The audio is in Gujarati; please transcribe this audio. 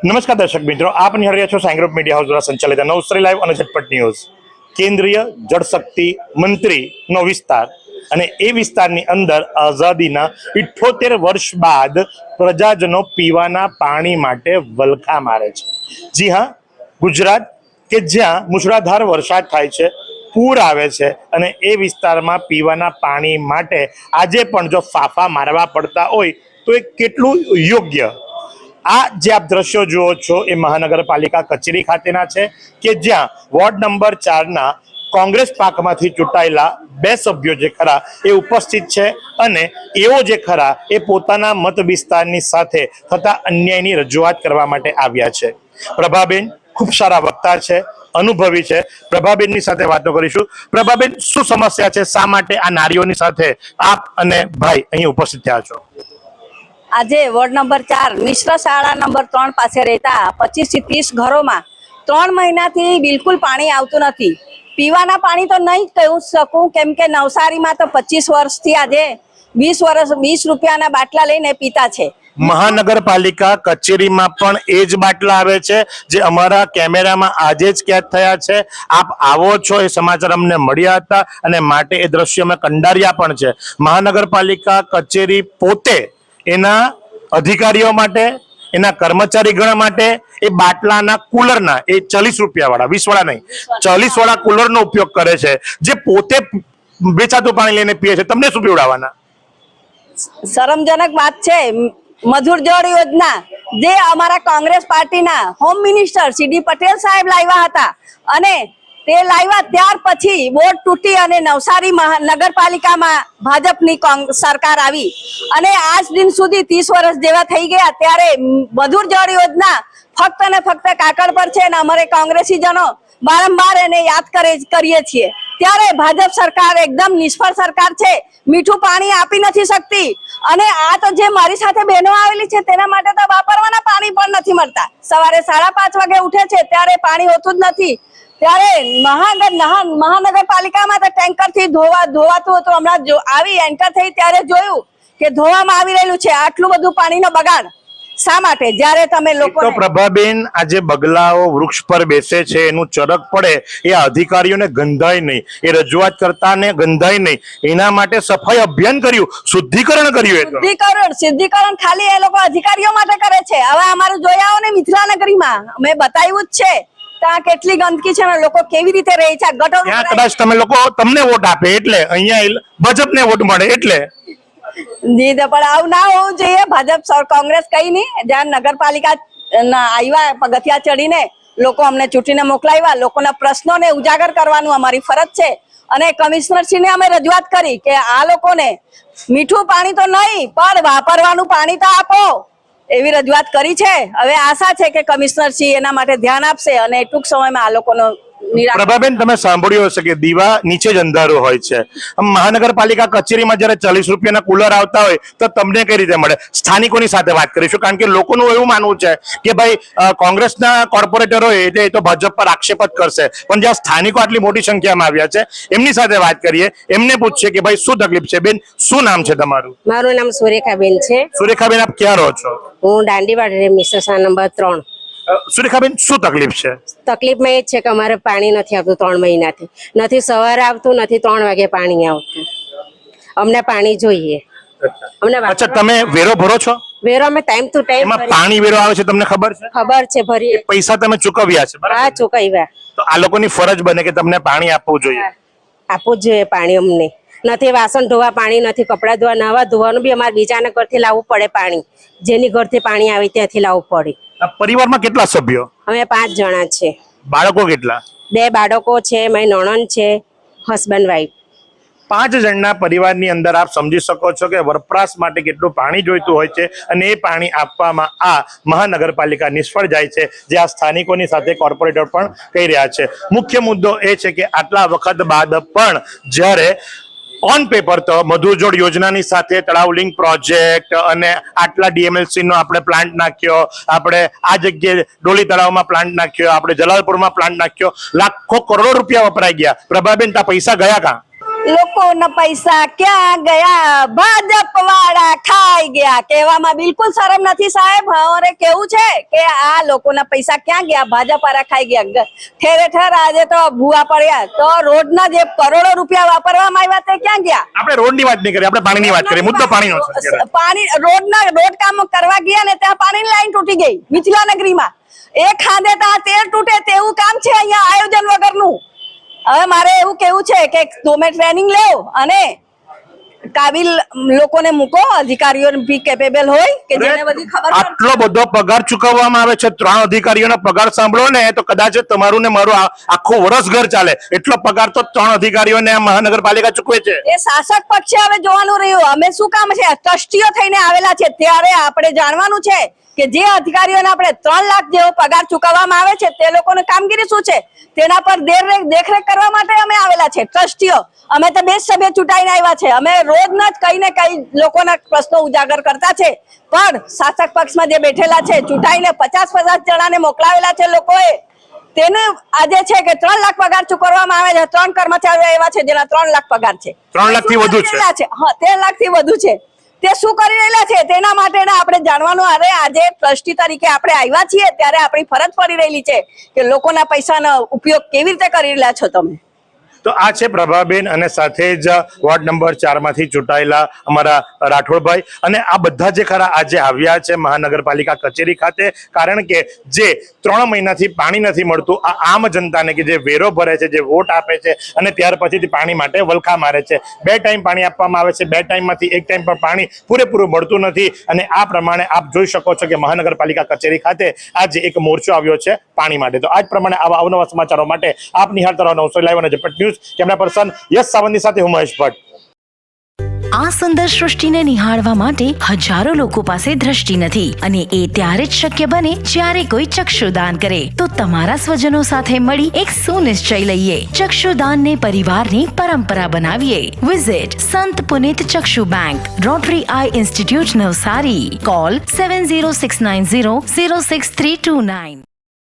નમસ્કાર દર્શક મિત્રો, આપ નિહાળી રહ્યા છો સાઈ ગ્રુપ મીડિયા હાઉસ દ્વારા સંચાલિત નવસારી લાઈવ અને ઝટપટ ન્યૂઝ। કેન્દ્રીય જળશક્તિ મંત્રીનો વિસ્તાર અને એ વિસ્તારની અંદર આઝાદીના 78 વર્ષ બાદ પ્રજાજનો પીવાના પાણી માટે વલખા મારે છે। જી હા, ગુજરાત કે જ્યાં મુશળધાર વરસાદ થાય છે, પૂર આવે છે અને એ વિસ્તારમાં પીવાના પાણી માટે આજે પણ જો ફાફા મારવા પડતા હોય તો એ કેટલું યોગ્ય। આ જે આપ દ્રશ્યો જુઓ છો એ મહાનગરપાલિકા કચેરી ખાતેના છે કે જ્યાં વોર્ડ નંબર 4ના કોંગ્રેસ પાકમાંથી ચૂંટાયેલા 2 સભ્યો જે ખરા એ ઉપસ્થિત છે અને એઓ જે ખરા એ પોતાના મત વિસ્તારની સાથે થતા અન્યાયની રજૂઆત કરવા માટે આવ્યા છે। પ્રભાબેન ખૂબ સારા વક્તા છે, અનુભવી છે। પ્રભાબેનની સાથે વાતો કરીશું। પ્રભાબેન, શું સમસ્યા છે? શા માટે આ નારીઓની સાથે આપ અને ભાઈ અહીં ઉપસ્થિત થયા છો? આજે વોર્ડ નંબર 4 મિશ્ર શાળા નંબર 3 પાસે રહેતા 25 થી 30 ઘરોમાં 3 મહિનાથી બિલકુલ પાણી આવતું નથી। પીવાના પાણી તો નહીં કહી શકું, કેમ કે નવસારીમાં તો 25 વર્ષથી આજે 20 રૂપિયાના બાટલા લઈને પીતા છે। મહાનગરપાલિકા કચેરીમાં પણ એ જ બાટલા આવે છે જે અમારા કેમેરામાં આજે જ કેદ થયા છે। આપ આવો છો એ સમાચાર અમને મળ્યા હતા અને માટે એ દ્રશ્ય અમે કંડાર્યા પણ છે। મહાનગરપાલિકા કચેરી પોતે એના અધિકારીઓ માટે, એના કર્મચારી ગણ માટે એ બાટલાના કુલરના, એ 40 રૂપિયા વાળા, 20 વાળા નહીં, 40 વાળા કુલરનો ઉપયોગ કરે છે, જે પોતે વેચાતું પાણી લઈને પીએ છે। તમને શું પીવડાવવાના? શરમજનક વાત છે। મધુર જળ યોજના જે અમારા કોંગ્રેસ પાર્ટીના હોમ મિનિસ્ટર સીડી પટેલ સાહેબ લાવ્યા હતા અને તે લાવ્યા ત્યાર પછી બોર્ડ તૂટી અને નવસારી નગરપાલિકામાં ભાજપની સરકાર આવી અને આજ દિન સુધી 30 વર્ષ જેવા થઈ ગયા ત્યારે મધુર જળ યોજના ફક્ત ને ફક્ત કાગળ પર છે અને અમારે કોંગ્રેસીજનો વારંવાર એને યાદ કરીએ છીએ। ત્યારે ભાજપ સરકાર એકદમ નિષ્ફળ સરકાર છે, મીઠું પાણી આપી નથી શકતી અને આ તો જે મારી સાથે બહેનો આવેલી છે તેના માટે તો વાપરવાના પાણી પણ નથી મળતા। સવારે 5:30 વાગે ઉઠે છે ત્યારે પાણી હોતું જ નથી। ત્યારે મહાનગરપાલિકામાં તો ટેન્કર થી ધોવાતું હતું। હમણાં આવી એન્ટર થઈ ત્યારે જોયું કે ધોવામાં આવી રહેલું છે। આટલું બધું પાણીનો બગાડ શા માટે? જ્યારે તમે લોકો તો પ્રભાબેન, આજે બગલાઓ વૃક્ષ પર બેસે છે, એનું ચરક પડે એ અધિકારીઓને ગંધાય નહીં, એ રજૂઆત કરતાને ગંધાય નહીં, એના માટે સફાઈ અભિયાન કર્યું, શુદ્ધિકરણ કર્યું। શુદ્ધિકરણ ખાલી એ લોકો અધિકારીઓ માટે કરે છે। હવે અમારું જોયા હો ને મિથિલાનગરીમાં મેં બતાવ્યું જ છે ત્યાં કેટલી ગંદકી છે ને લોકો કેવી રીતે રહે છે। ત્યાં કદાચ તમે લોકો તમને વોટ આપે એટલે અહીંયા ભાજપને વોટ મળે એટલે જી, પણ આવું ના હોવું જોઈએ। ભાજપ કોંગ્રેસ કઈ નહીં, જ્યાં નગરપાલિકા આવ્યા પગથિયા ચડીને લોકો અમને ચૂંટીને મોકલાવ્યા, લોકોના પ્રશ્નોને ઉજાગર કરવાનું અમારી ફરજ છે અને કમિશનરશ્રીને અમે રજૂઆત કરી કે આ લોકોને મીઠું પાણી તો નહીં પણ વાપરવાનું પાણી તો આપો, એવી રજૂઆત કરી છે। હવે આશા છે કે કમિશનરશ્રી એના માટે ધ્યાન આપશે અને ટૂંક સમયમાં આ લોકોનો પ્રભાબેન, તમે સાંભળ્યું હશે કે દીવા નીચે જ અંધારું હોય છે। મહાનગરપાલિકા કચેરીમાં જયારે 40 રૂપિયાના કુલર આવતા હોય તો તમને કઈ રીતે મળે? સ્થાનિકોની સાથે વાત કરીશું, કારણ કે લોકોનું એવું માનવું છે કે ભાઈ કોંગ્રેસના કોર્પોરેટર હોય એટલે એ તો ભાજપ પર આક્ષેપ જ કરશે, પણ જ્યાં સ્થાનિકો આટલી મોટી સંખ્યામાં આવ્યા છે એમની સાથે વાત કરીએ, એમને પૂછીએ કે ભાઈ શું તકલીફ છે। બેન, શું નામ છે તમારું? મારું નામ સુરેખાબેન છે। સુરેખાબેન, આપ ક્યાં રહો છો? હું દાંડીવાડ મિશ્ર શાળા નંબર 3। સુરેખાબેન, શું તકલીફ છે? તકલીફમાં એ જ છે કે અમારે પાણી નથી આવતું 3 મહિનાથી, નથી સવારે આવતું, નથી 3 વાગે પાણી આવતું। અમને પાણી જોઈએ। અચ્છા, તમે વેરો ભરો છો? વેરો અમે ટાઈમ ટુ ટાઈમ એમાં પાણી વેરો આવે છે, તમને ખબર છે? ખબર છે, ભરી પૈસા તમે ચૂકવ્યા છે? હા, ચૂકવ્યા। તો આ લોકોની ફરજ બને કે તમને પાણી આપવું જોઈએ। આપવું જ જોઈએ પાણી અમને। નથી વાસણ ધોવા પાણી, નથી કપડાં ધોવા, નવા ધોવાનું બી અમારે બીજાના ઘરથી લાવવું પડે પાણી, જેની ઘરથી પાણી આવે ત્યાંથી લાવવું પડે। પરિવારમાં કેટલા સભ્યો? અમે 5 જણા છે। બાળકો કેટલા? 2 બાળકો છે, મારી નણંદ છે, હસબન્ડ વાઈફ। 5 જણના પરિવારની અંદર આપ સમજી શકો છો કે વપરાશ માટે કેટલું પાણી જોઈતું હોય છે અને એ પાણી આપવામાં આ મહાનગરપાલિકા નિષ્ફળ જાય છે, જે આ સ્થાનિકોની સાથે કોર્પોરેટર પણ કહી રહ્યા છે। મુખ્ય મુદ્દો એ છે કે આટલા વખત બાદ પણ જ્યારે ઓન પેપર તો મધુર જળ યોજનાની સાથે તળાવ લિંક પ્રોજેક્ટ અને આટલા ડીએમએલસી નો આપણે પ્લાન્ટ નાખ્યો, આપણે આ જગ્યાએ ડોલી તળાવમાં પ્લાન્ટ નાખ્યો, આપણે જલાલપુરમાં પ્લાન્ટ નાખ્યો, લાખો કરોડો રૂપિયા વપરાઈ ગયા। પ્રભાબેન, તા પૈસા ગયા કાં? લોકોના પૈસા ક્યાં ગયા, ભાજપ વાળા ખાઈ ગયા. કહેવામાં બિલકુલ શરમ નથી સાહેબ. અમારે કેવું છે કે આ લોકોના પૈસા ક્યાં ગયા, ભાજપ વાળા ખાઈ ગયા. ઠેરે ઠેર આજે તો ભૂવા પડ્યા. તો રોડના જે કરોડો રૂપિયા વાપરવામાં આવ્યા તે ક્યાં ગયા? આપણે રોડની વાત નહીં કરીએ, આપણે પાણીની વાત કરીએ. મુદ્દો પાણીનો છે. પાણી રોડ કામ કરવા ગયા ને ત્યાં પાણીની લાઈન તૂટી ગઈ મિથિલા નગરીમાં. એક ખાંધે તો આ તેલ તૂટે તેવું કામ છે અહીંયા આયોજન વગરનું. હવે મારે એવું કેવું છે કે તમે ટ્રેનિંગ લેવો અને કાબિલ લોકોને મૂકો, અધિકારીઓ બી કેપેબલ હોય કે જેને બધી ખબર હોય. આટલો બધો પગાર ચૂકવવામાં આવે છે, 3 અધિકારીઓનો પગાર સાંભળો ને તો કદાચ તમારું ને મારું આખું વર્ષ ઘર ચાલે. એટલો પગાર તો 3 અધિકારીઓને આ મહાનગરપાલિકા ચૂકવે છે. એ શાસક પક્ષે હવે જોવાનું રહ્યું. અમે શું કામ છે, ટ્રસ્ટીઓ થઈને આવેલા છે ત્યારે આપણે જાણવાનું છે કે જે અધિકારીઓને આપણે 3 લાખ જેવો પગાર ચૂકવવામાં આવે છે તે લોકોની કામગીરી શું છે તેના પર દેખરેખ કરવા માટે અમે આવેલા છે ટ્રસ્ટીઓ. અમે તો 2 સભ્ય ચૂંટાઈને આવ્યા છે. અમે રોજના જ કઈ ને કઈ લોકોના પ્રશ્નો ઉજાગર કરતા છે. પણ શાસક પક્ષમાં જે બેઠેલા છે ચૂંટાઈને 50 જણાને મોકલાવેલા છે લોકોએ, તેને આજે છે કે 3 લાખ પગાર ચૂકવવામાં આવે છે. 3 કર્મચારીઓ એવા છે જેના 3 લાખ પગાર છે. 3 લાખ થી વધુ છે. હા, 13 લાખ થી વધુ છે. તે શું કરી રહેલા છે તેના માટે આપણે જાણવાનું. અરે આજે ટ્રસ્ટી તરીકે આપણે આવ્યા છીએ ત્યારે આપણી ફરજ પડી રહેલી છે કે લોકોના પૈસાનો ઉપયોગ કેવી રીતે કરી રહ્યા છો તમે. તો આ છે પ્રભાબેન અને સાથે જ વોર્ડ નંબર 4 માંથી ચૂંટાયેલા અમારા રાઠોડભાઈ. અને આ બધા જે ખરા આજે આવ્યા છે મહાનગરપાલિકા કચેરી ખાતે, કારણ કે જે 3 મહિનાથી પાણી નથી મળતું, આ આમ જનતાને કે જે વેરો ભરે છે, જે વોટ આપે છે અને ત્યાર પછીથી પાણી માટે વલખા મારે છે. 2 ટાઈમ પાણી આપવામાં આવે છે, 2 ટાઈમમાંથી 1 ટાઈમ પર પાણી પૂરેપૂરું મળતું નથી. અને આ પ્રમાણે આપ જોઈ શકો છો કે મહાનગરપાલિકા કચેરી ખાતે આજે એક મોરચો આવ્યો છે પાણી માટે. તો આ જ પ્રમાણે આવા અવનવા સમાચારો માટે આપ નિહાળતા રહો નવસારી લાઈવ અને ઝટપટ ન્યૂઝ. કેમેરા પર્સન યશ સાવંતની સાથે હું મહેશ ભટ્ટ. આ સુંદર સૃષ્ટિને નિહાળવા માટે હજારો લોકો પાસે દ્રષ્ટિ નથી અને એ ત્યારે જ શક્ય બને જ્યારે કોઈ ચક્ષુદાન કરે. તો તમારા સ્વજનો સાથે મળી એક સુનિશ્ચય લઈએ, ચક્ષુદાનને પરિવારની પરંપરા બનાવીએ. Visit Sant Punit Chakshu bank, Rotary eye institute Navsari. Call 7069006329.